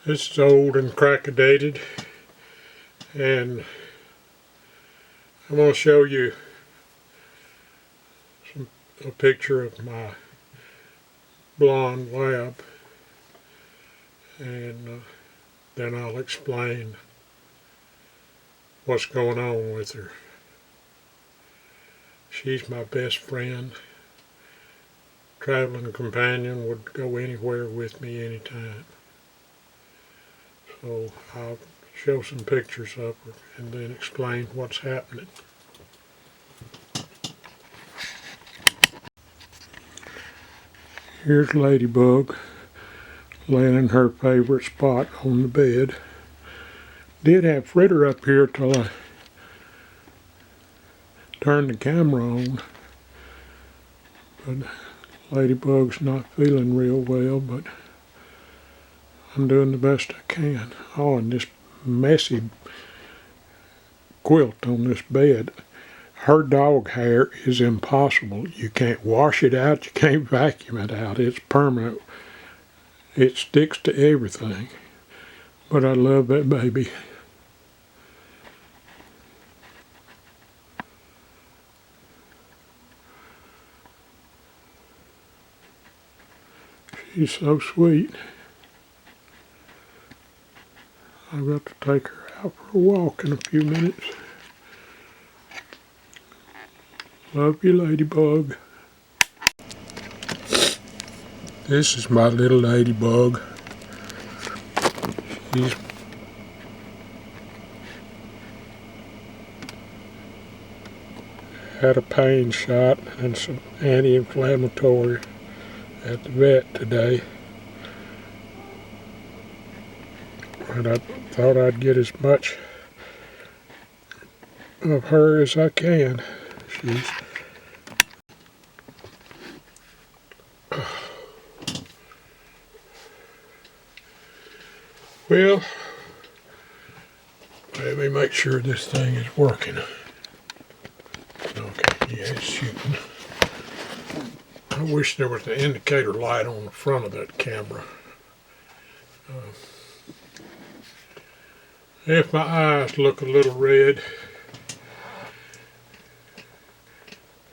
This is old and crackadated, and I'm going to show you a picture of my blonde lab, and then I'll explain what's going on with her. She's my best friend, traveling companion, would go anywhere with me anytime. So I'll show some pictures of her and then explain what's happening. Here's Ladybug laying in her favorite spot on the bed. Did have Fritter up here till I turned the camera on, but Ladybug's not feeling real well, but I'm doing the best I can. Oh, and this messy quilt on this bed. Her dog hair is impossible. You can't wash it out, you can't vacuum it out. It's permanent. It sticks to everything. But I love that baby. She's so sweet. I've got to take her out for a walk in a few minutes. Love you, Ladybug. This is my little Ladybug. She's had a pain shot and some anti-inflammatory at the vet today. And I thought I'd get as much of her as I can. She's well, let me make sure this thing is working. Okay, yeah, it's shooting. I wish there was an indicator light on the front of that camera. If my eyes look a little red,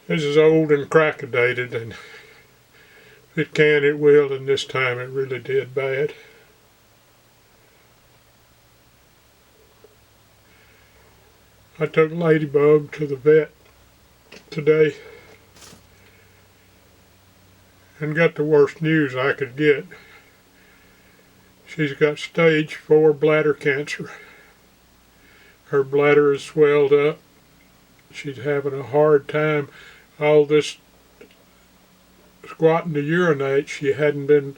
this is old and crackadated, and if it can, it will, and this time it really did bad. I took Ladybug to the vet today and got the worst news I could get. She's got stage 4 bladder cancer. Her bladder is swelled up. She's having a hard time. All this squatting to urinate, she hadn't been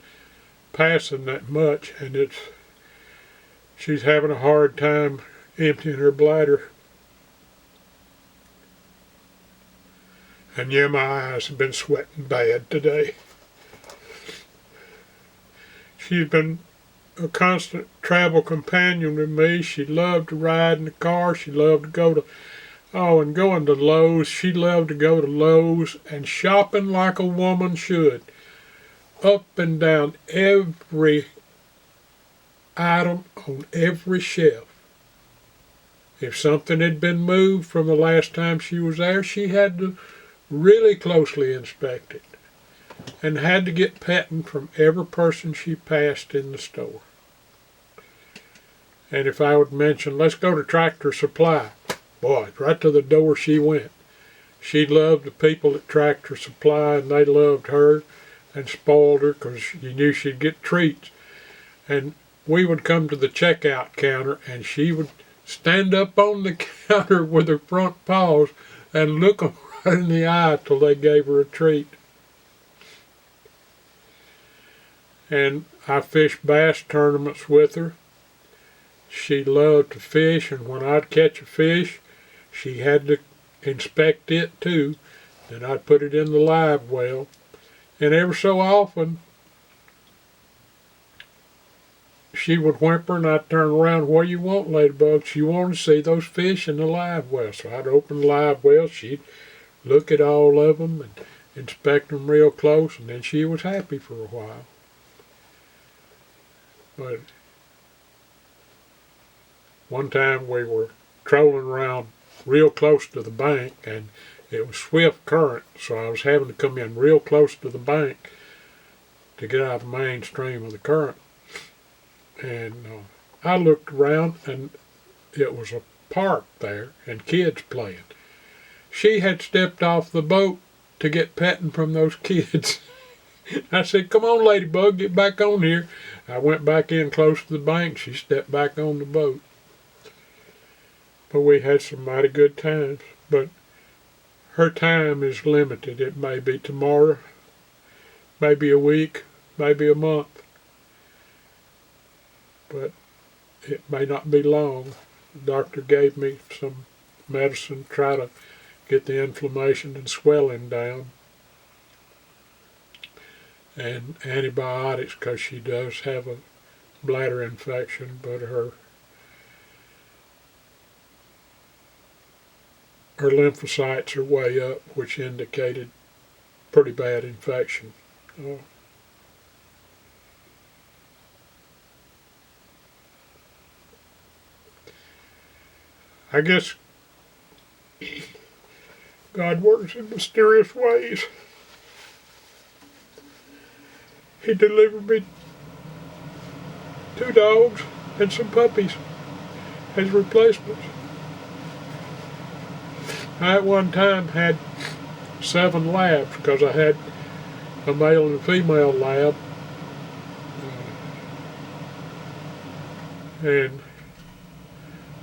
passing that much, and she's having a hard time emptying her bladder. And yeah, my eyes have been sweating bad today. She's been a constant travel companion with me. She loved to ride in the car. She loved to go to, going to Lowe's. She loved to go to Lowe's and shopping like a woman should. Up and down every item on every shelf. If something had been moved from the last time she was there, she had to really closely inspect it and had to get petting from every person she passed in the store. And if I would mention, let's go to Tractor Supply, boy, right to the door she went. She loved the people at Tractor Supply, and they loved her and spoiled her because she knew she'd get treats. And we would come to the checkout counter, and she would stand up on the counter with her front paws and look them right in the eye till they gave her a treat. And I fished bass tournaments with her. She loved to fish, and when I'd catch a fish, she had to inspect it too. Then I'd put it in the live well. And every so often, she would whimper, and I'd turn around, what do you want, Ladybug? She wanted to see those fish in the live well. So I'd open the live well, she'd look at all of them and inspect them real close, and then she was happy for a while. But One time we were trolling around real close to the bank, and it was swift current, so I was having to come in real close to the bank to get out of the mainstream of the current. And I looked around, and it was a park there and kids playing. She had stepped off the boat to get petting from those kids. I said, "Come on, Ladybug, get back on here." I went back in close to the bank. She stepped back on the boat. But we had some mighty good times. But her time is limited. It may be tomorrow, maybe a week, maybe a month. But it may not be long. The doctor gave me some medicine to try to get the inflammation and swelling down, and antibiotics because she does have a bladder infection, but her lymphocytes are way up, which indicated pretty bad infection. I guess God works in mysterious ways. He delivered me 2 dogs and some puppies as replacements. I at one time had 7 labs because I had a male and a female lab. And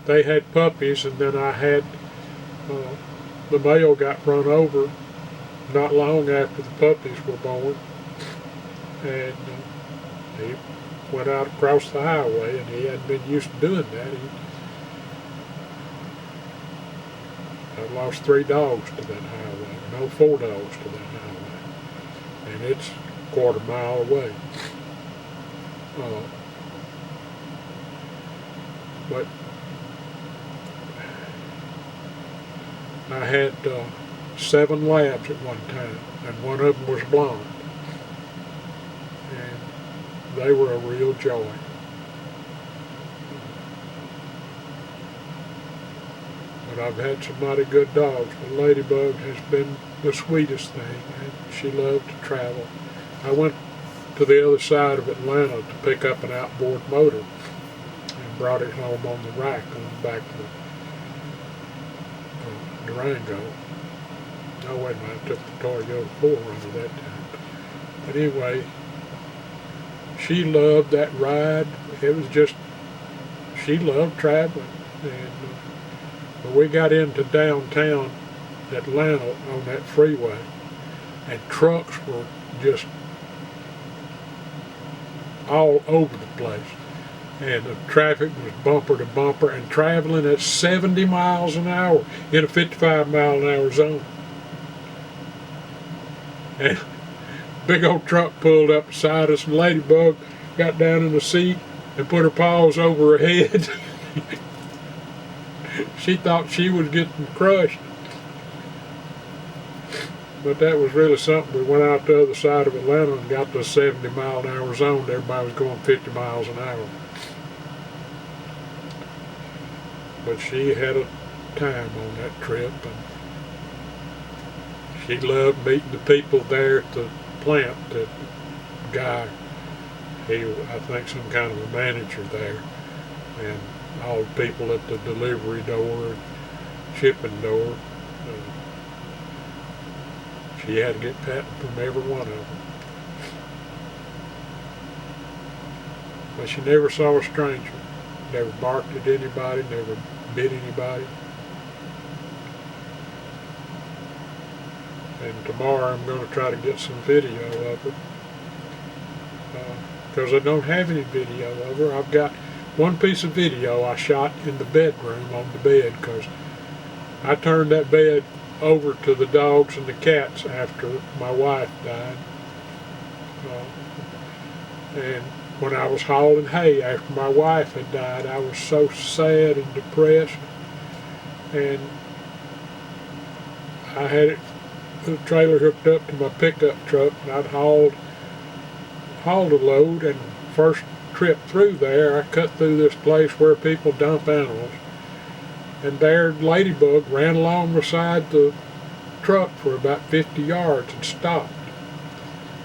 they had puppies, and then I had the male got run over not long after the puppies were born, and he went out across the highway, and he hadn't been used to doing that. I lost 3 dogs to that highway, no 4 dogs to that highway, and it's a quarter mile away. But I had 7 labs at one time, and one of them was blonde, and they were a real joy. But I've had some mighty good dogs, but Ladybug has been the sweetest thing, and she loved to travel. I went to the other side of Atlanta to pick up an outboard motor and brought it home on the rack on the back of the Durango. No, wait a minute, I took the Toyota 4Runner that time. But anyway, she loved that ride. It was just, she loved traveling. And when we got into downtown Atlanta on that freeway, and trucks were just all over the place, and the traffic was bumper to bumper, and traveling at 70 miles an hour in a 55-mile-an-hour zone. And big old truck pulled up beside us, and Ladybug got down in the seat and put her paws over her head. She thought she was getting crushed. But that was really something. We went out the other side of Atlanta and got to a 70-mile-an-hour zone. Everybody was going 50 miles an hour. But she had a time on that trip, and she loved meeting the people there at the plant. That guy, he, I think, some kind of a manager there, and all the people at the delivery door, shipping door. She had to get patting from every one of them. But she never saw a stranger, never barked at anybody, never bit anybody. And tomorrow I'm going to try to get some video of her, because I don't have any video of her. I've got one piece of video I shot in the bedroom on the bed, because I turned that bed over to the dogs and the cats after my wife died. And when I was hauling hay after my wife had died, I was so sad and depressed. And I had the trailer hooked up to my pickup truck, and I'd hauled a load, and first trip through there, I cut through this place where people dump animals, and there Ladybug ran along beside the truck for about 50 yards and stopped.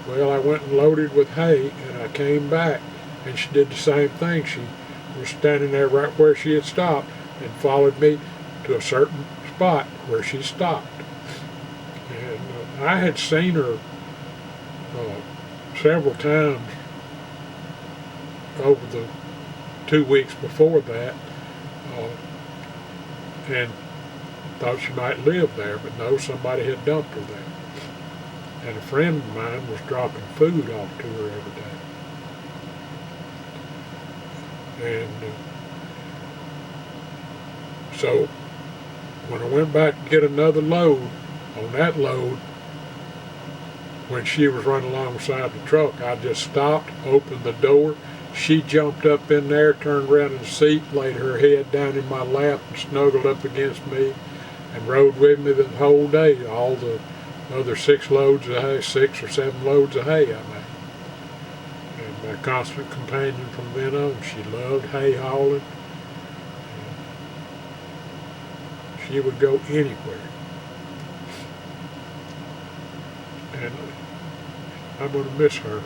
Well, I went and loaded with hay, and I came back, and she did the same thing. She was standing there right where she had stopped and followed me to a certain spot where she stopped. And I had seen her several times over the 2 weeks before that, and thought she might live there, but no, somebody had dumped her there. And a friend of mine was dropping food off to her every day. And so when I went back to get another load, on that load, when she was running alongside the truck, I just stopped, opened the door. She jumped up in there, turned around in the seat, laid her head down in my lap and snuggled up against me and rode with me the whole day, all the other 6 loads of hay, 6 or 7 loads of hay I made. And my constant companion from then on. She loved hay hauling. She would go anywhere. And I'm going to miss her.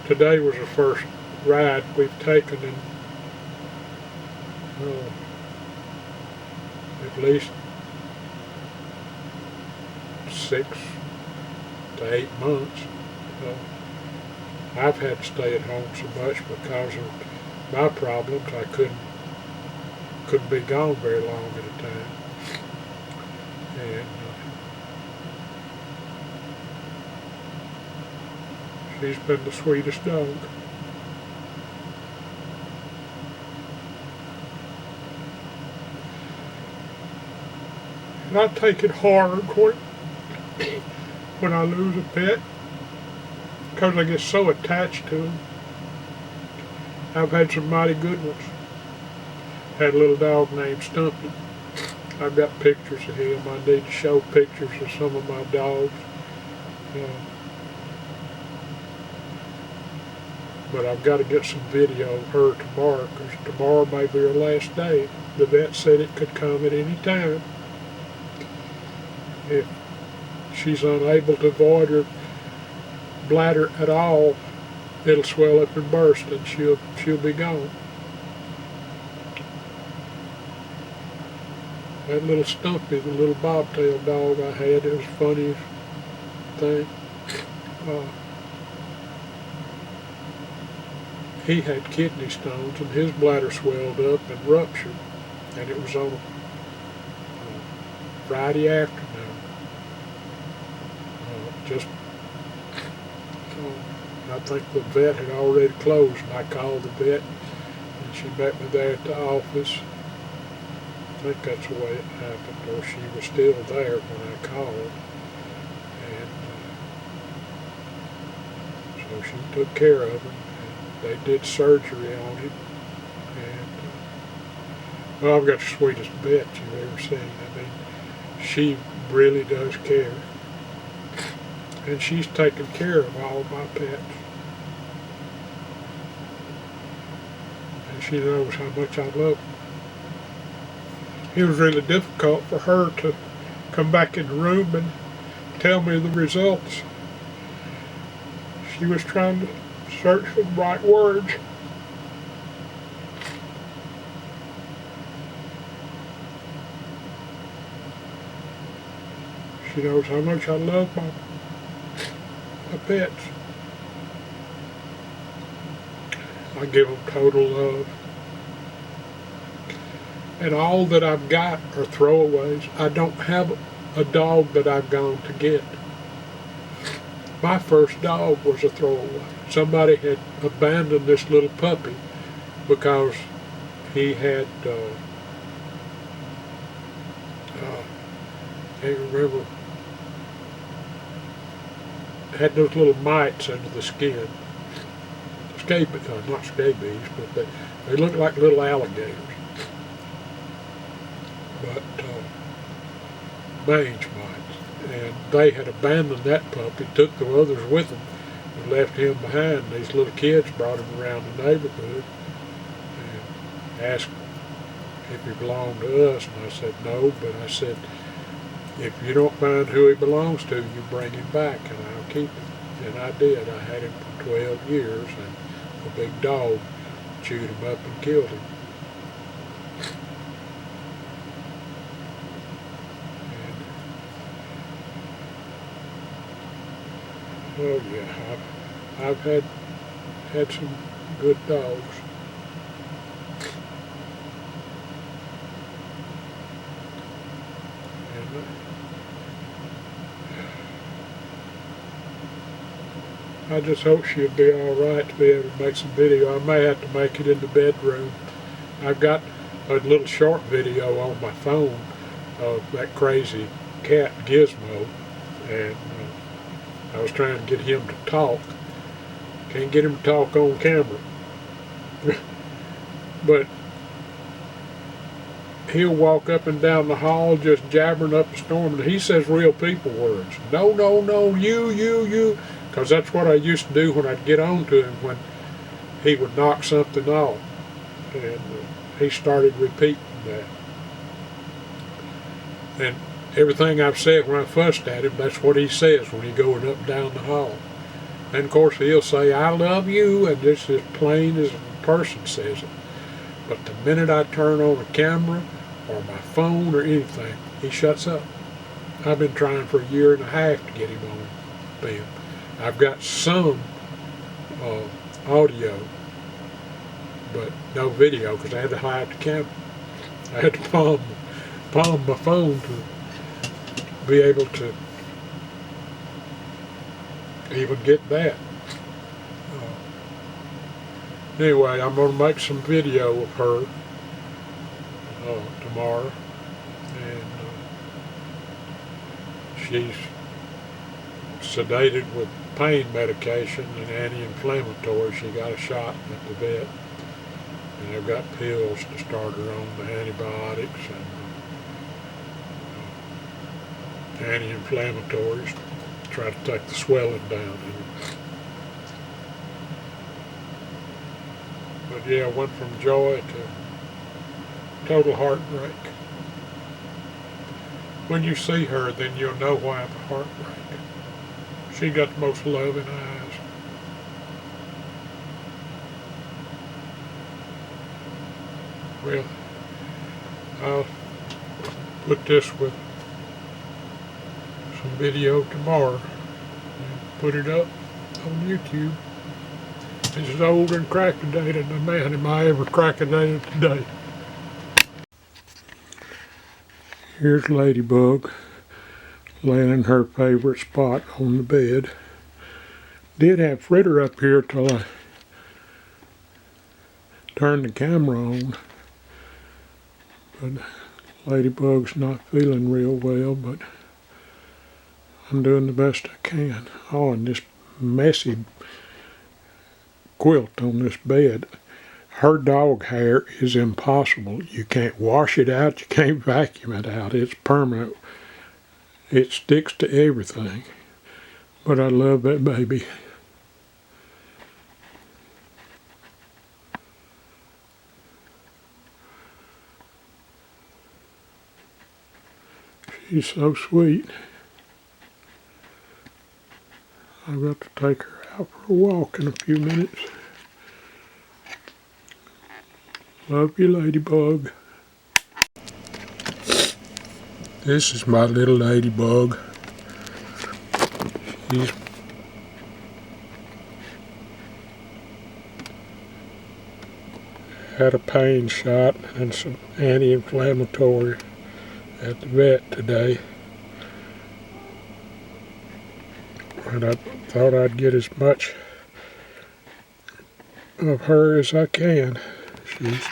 Today was the first ride we've taken in at least 6 to 8 months. I've had to stay at home so much because of my problems. I couldn't be gone very long at a time. And she's been the sweetest dog. And I take it hard when I lose a pet because I get so attached to them. I've had some mighty good ones. Had a little dog named Stumpy. I've got pictures of him. I need to show pictures of some of my dogs. But I've got to get some video of her tomorrow, because tomorrow may be her last day. The vet said it could come at any time. If she's unable to void her bladder at all, it'll swell up and burst, and she'll be gone. That little Stumpy, the little bobtail dog I had, it was the funniest thing. He had kidney stones, and his bladder swelled up and ruptured, and it was on Friday afternoon. I think the vet had already closed, and I called the vet, and she met me there at the office. I think that's the way it happened, or she was still there when I called. And so she took care of him. They did surgery on him, and well, I've got the sweetest vet you've ever seen. I mean, she really does care, and she's taken care of all my pets, and she knows how much I love them. It was really difficult for her to come back in the room and tell me the results. She was trying to search for the right words. She knows how much I love my pets. I give them total love. And all that I've got are throwaways. I don't have a dog that I've gone to get. My first dog was a throwaway. Somebody had abandoned this little puppy because he had, I can't remember, had those little mites under the skin. Not scabies, but they look like little alligators. But mange mites. And they had abandoned that puppy, took the others with them, We left him behind. These little kids brought him around the neighborhood and asked if he belonged to us, and I said no, but I said, if you don't find who he belongs to, you bring him back and I'll keep him. And I did. I had him for 12 years, and a big dog chewed him up and killed him. And, oh yeah, I've had some good dogs. I just hope she'll be all right to be able to make some video. I may have to make it in the bedroom. I've got a little short video on my phone of that crazy cat Gizmo, and I was trying to get him to talk. Can't get him to talk on camera. But he'll walk up and down the hall just jabbering up a storm, and he says real people words. No, no, no, you. Because that's what I used to do when I'd get on to him when he would knock something off. And he started repeating that. And everything I've said when I fussed at him, that's what he says when he's going up and down the hall. And of course he'll say, I love you, and just as plain as a person says it. But the minute I turn on a camera or my phone or anything, he shuts up. I've been trying for a year and a half to get him on film. I've got some audio, but no video because I had to hide the camera. I had to palm my phone to be able to even get that. Anyway, I'm going to make some video of her tomorrow, and she's sedated with pain medication and anti-inflammatory. She got a shot at the vet, and they've got pills to start her on, the antibiotics and anti-inflammatories to try to take the swelling down. But yeah, went from joy to total heartbreak. When you see her, then you'll know why the heartbreak. She got the most loving eyes. Well, I'll put this with some video tomorrow and put it up on YouTube. This is old and crackadated, and man, am I ever crackadated today. Here's Ladybug laying in her favorite spot on the bed. Did have Fritter up here till I turned the camera on, but Ladybug's not feeling real well, but I'm doing the best I can. Oh, and this messy quilt on this bed. Her dog hair is impossible. You can't wash it out, you can't vacuum it out. It's permanent. It sticks to everything. But I love that baby. She's so sweet. I've got to take her out for a walk in a few minutes. Love you, Ladybug. This is my little Ladybug. She's had a pain shot and some anti-inflammatory at the vet today. And I thought I'd get as much of her as I can. She's